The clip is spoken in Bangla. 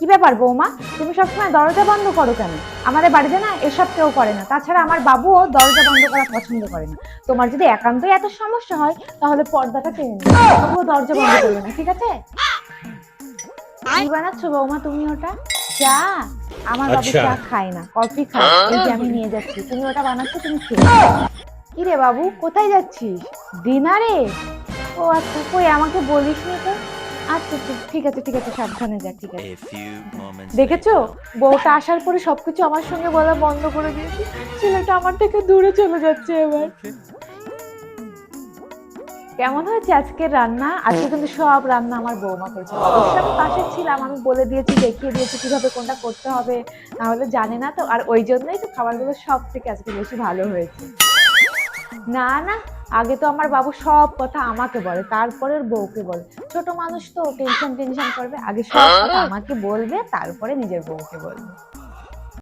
কি ব্যাপার বৌমা, তুমি সবসময় দরজা বন্ধ করো কেন? আমাদের বাড়িতে না এসব কেউ করে না, তাছাড়া আমার বাবুও দরজা বন্ধ করা পছন্দ করে না। তোমার যদি একান্তই এত সমস্যা হয় তাহলে পর্দাটা টেনে নিও, তবুও দরজা বন্ধ করবে না, ঠিক আছে? কি বানাচ্ছো বৌমা তুমি ওটা? চা? আমার বাবু अच्छा। চা খায় না, কফি খায়। এই যে আমি নিয়ে যাচ্ছি, তুমি ওটা বানাচ্ছো, তুমি খেয়ে। কি রে বাবু, কোথায় যাচ্ছিস? ডিনারে? ও আচ্ছা, কই আমাকে বলিসনি তো। আচ্ছা আচ্ছা, ঠিক আছে ঠিক আছে, সাবধানে যা, ঠিক আছে। A few moments দেখেছো, later. বউটা আসার পরে সবকিছু আমার সঙ্গে বলা বন্ধ করে দিয়েছে। ছেলেটা আমার থেকে দূরে চলে যাচ্ছে এবার। কেমন হয়েছে আজকের রান্না? আজকে কিন্তু সব রান্না আমার বৌমা করেছে। অবশ্যই আমি পাশে ছিলাম, আমি বলে দিয়েছি, দেখিয়ে দিয়েছি কিভাবে কোনটা করতে হবে, না হলে জানে না তো। আর ওই জন্যই তো খাবারগুলো সব থেকে আজকে বেশি ভালো হয়েছে। না না, আগে তো আমার বাবু সব কথা আমাকে বলে, তারপরে ওর বউকে বলে। ছোট মানুষ তো টেনশন টেনশন করবে, আগে সব কথা আমাকে বলবে, তারপরে নিজের বউকে বলবে।